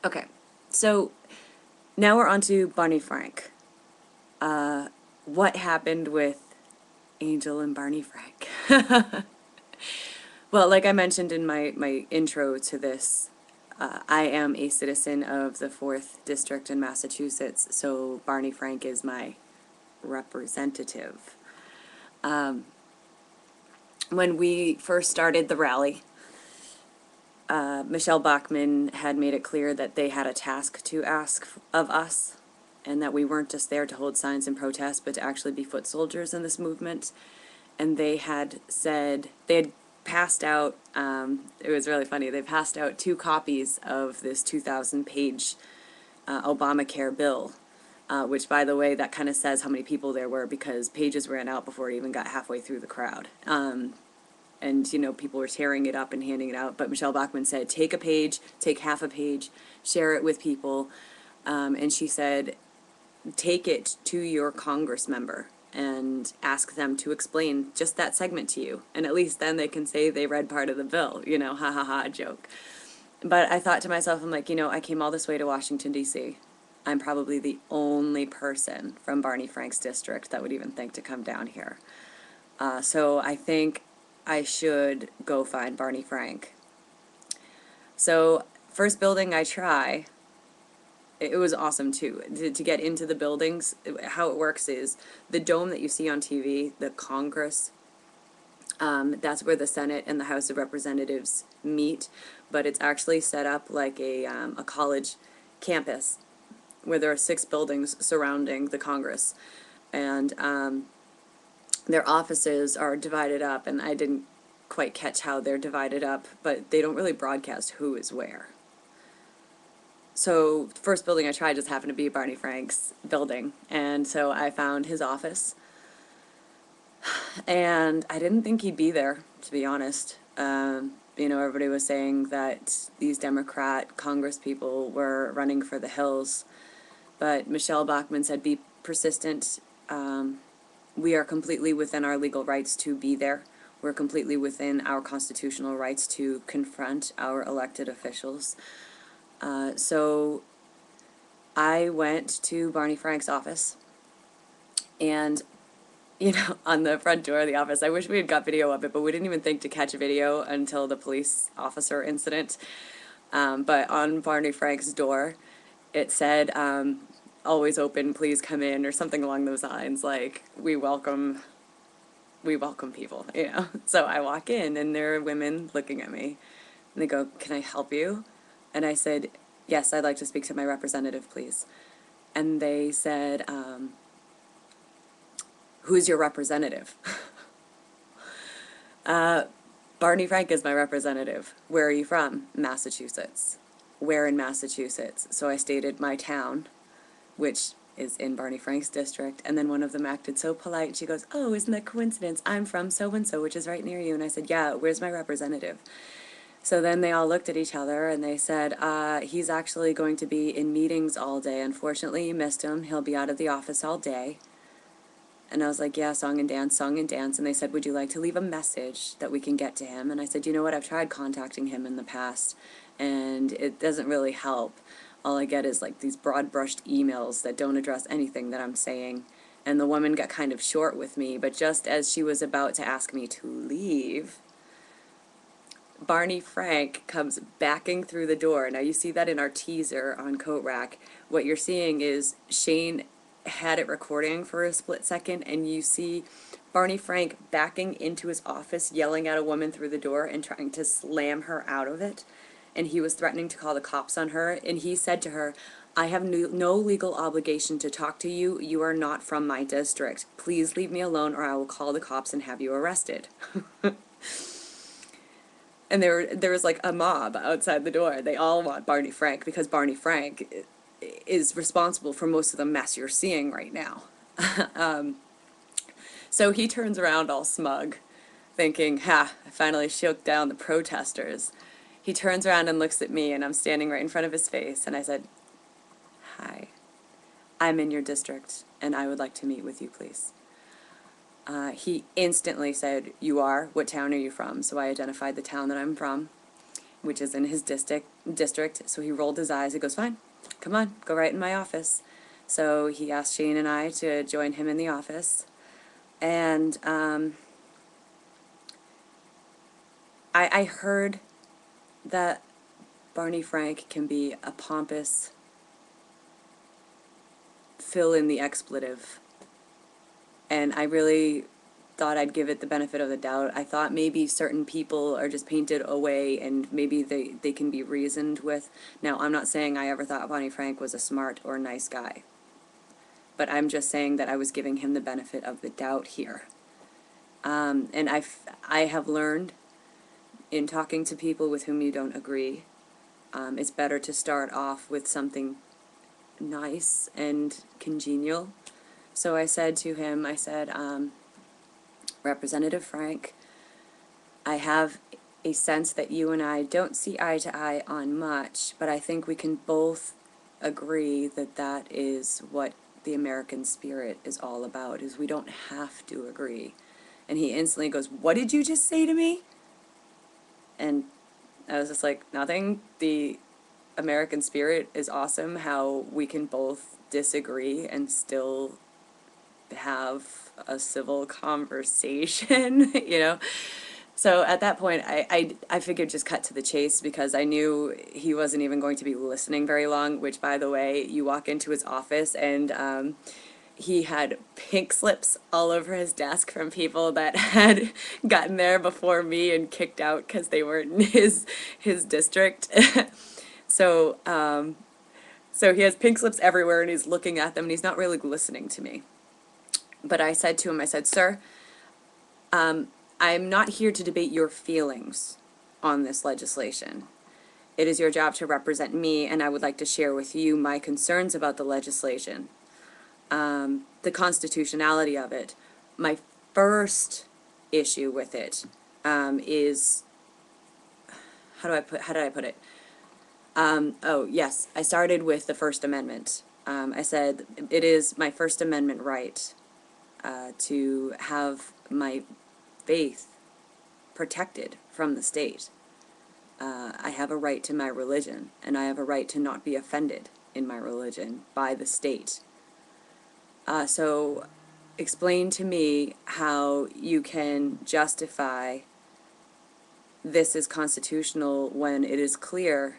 Okay, so now we're on to Barney Frank. What happened with Angel and Barney Frank? Well, like I mentioned in my intro to this, I am a citizen of the 4th District in Massachusetts, so Barney Frank is my representative. When we first started the rally, Michelle Bachmann had made it clear that they had a task to ask of us, and that we weren't just there to hold signs and protest, but to actually be foot soldiers in this movement. And they had said, they had passed out, it was really funny, they passed out 2 copies of this 2,000-page Obamacare bill, which, by the way, that kind of says how many people there were, because pages ran out before it even got halfway through the crowd. And, you know, people were tearing it up and handing it out. But Michelle Bachmann said, take a page, take half a page, share it with people. And she said, take it to your Congress member and ask them to explain just that segment to you. And at least then they can say they read part of the bill, you know, ha ha ha, joke. But I thought to myself, I'm like, you know, I came all this way to Washington, D.C. I'm probably the only person from Barney Frank's district that would even think to come down here. So I think I should go find Barney Frank. So first building I try, it was awesome too. To get into the buildings, how it works is the dome that you see on TV, the Congress, that's where the Senate and the House of Representatives meet, but it's actually set up like a college campus where there are 6 buildings surrounding the Congress. And their offices are divided up, and I didn't quite catch how they're divided up, but they don't really broadcast who is where. So the first building I tried just happened to be Barney Frank's building, and so I found his office, and I didn't think he'd be there, to be honest. You know, everybody was saying that these Democrat Congress people were running for the hills, but Michelle Bachmann said, be persistent. We are completely within our legal rights to be there. We're completely within our constitutional rights to confront our elected officials. So I went to Barney Frank's office, and, you know, on the front door of the office, I wish we had got video of it, but we didn't even think to catch a video until the police officer incident. But on Barney Frank's door, it said, always open, please come in, or something along those lines, like, we welcome people, you know. So I walk in, and there are women looking at me, and they go, can I help you? And I said, yes, I'd like to speak to my representative, please. And they said, who's your representative? Barney Frank is my representative. Where are you from? Massachusetts. Where in Massachusetts? So I stated my town, which is in Barney Frank's district, and then one of them acted so polite, and she goes, oh, isn't that coincidence? I'm from so-and-so, which is right near you. And I said, yeah, where's my representative? So then they all looked at each other, and they said, he's actually going to be in meetings all day. Unfortunately, you missed him. He'll be out of the office all day. And I was like, yeah, song and dance, song and dance. And they said, would you like to leave a message that we can get to him? And I said, you know what, I've tried contacting him in the past, and it doesn't really help. All I get is like these broad-brushed emails that don't address anything that I'm saying. And the woman got kind of short with me, but just as she was about to ask me to leave, Barney Frank comes backing through the door. Now you see that in our teaser on Coat Rack. What you're seeing is Shane had it recording for a split second, and you see Barney Frank backing into his office, yelling at a woman through the door and trying to slam her out of it. And he was threatening to call the cops on her, and he said to her, I have no legal obligation to talk to you. You are not from my district. Please leave me alone, or I will call the cops and have you arrested. And there was like a mob outside the door. They all want Barney Frank because Barney Frank is responsible for most of the mess you're seeing right now. So he turns around all smug, thinking, ha, I finally shook down the protesters. He turns around and looks at me, and I'm standing right in front of his face, and I said, hi, I'm in your district, and I would like to meet with you, please. He instantly said, you are? What town are you from? So I identified the town that I'm from. which is in his district. So he rolled his eyes. He goes, fine, come on, go right in my office. So he asked Shane and I to join him in the office. And I heard that Barney Frank can be a pompous, fill in the expletive. And I really thought I'd give it the benefit of the doubt. I thought maybe certain people are just painted away and maybe they can be reasoned with. Now, I'm not saying I ever thought Barney Frank was a smart or nice guy. But I'm just saying that I was giving him the benefit of the doubt here. And I have learned in talking to people with whom you don't agree, it's better to start off with something nice and congenial. So I said to him, I said, Representative Frank, I have a sense that you and I don't see eye to eye on much, but I think we can both agree that that is what the American spirit is all about, is we don't have to agree. And he instantly goes, what did you just say to me? And I was just like, nothing. The American spirit is awesome, how we can both disagree and still have a civil conversation, you know? So at that point, I figured just cut to the chase, because I knew he wasn't even going to be listening very long, which, by the way, you walk into his office and he had pink slips all over his desk from people that had gotten there before me and kicked out because they weren't in his district. So, so he has pink slips everywhere and he's looking at them and he's not really listening to me. But I said to him, I said, sir, I'm not here to debate your feelings on this legislation. It is your job to represent me, and I would like to share with you my concerns about the legislation, the constitutionality of it. My first issue with it is, how did I put it? Oh, yes, I started with the First Amendment. I said it is my First Amendment right to have my faith protected from the state. I have a right to my religion, and I have a right to not be offended in my religion by the state. So explain to me how you can justify this is constitutional when it is clear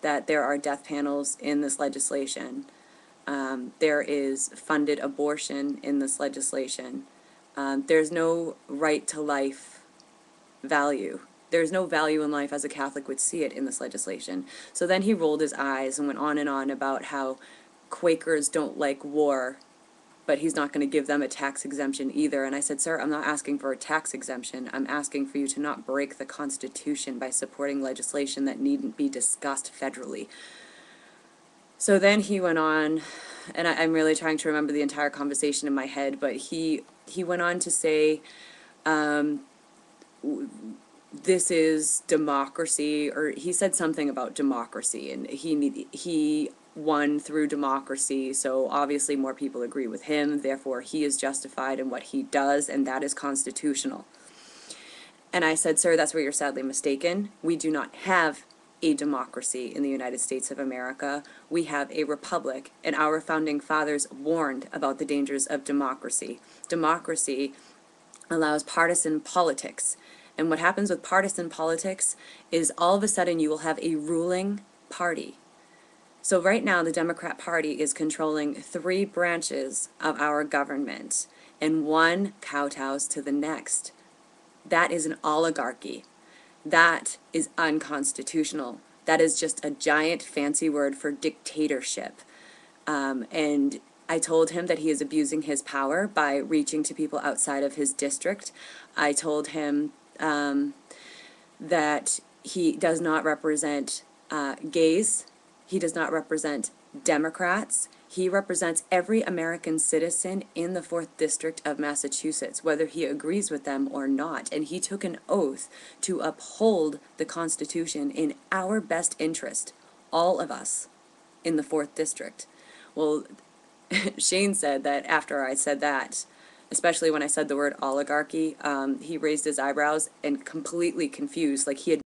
that there are death panels in this legislation. There is funded abortion in this legislation. There's no right to life value. There's no value in life as a Catholic would see it in this legislation. So then he rolled his eyes and went on about how Quakers don't like war, but he's not going to give them a tax exemption either. And I said, sir, I'm not asking for a tax exemption. I'm asking for you to not break the Constitution by supporting legislation that needn't be discussed federally. So then he went on, and I'm really trying to remember the entire conversation in my head, but he went on to say, this is democracy, or he said something about democracy, and he won through democracy, so obviously more people agree with him, therefore he is justified in what he does, and that is constitutional. And I said, sir, that's where you're sadly mistaken. We do not have a democracy in the United States of America. We have a republic, and our founding fathers warned about the dangers of democracy. Democracy allows partisan politics. And what happens with partisan politics is all of a sudden you will have a ruling party. So right now the Democrat Party is controlling 3 branches of our government, and one kowtows to the next. That is an oligarchy. That is unconstitutional. That is just a giant fancy word for dictatorship. And I told him that he is abusing his power by reaching to people outside of his district. I told him that he does not represent gays. He does not represent Democrats. He represents every American citizen in the 4th District of Massachusetts, whether he agrees with them or not. And he took an oath to uphold the Constitution in our best interest, all of us in the 4th District. Well, Shane said that after I said that, especially when I said the word oligarchy, he raised his eyebrows and completely confused, like he had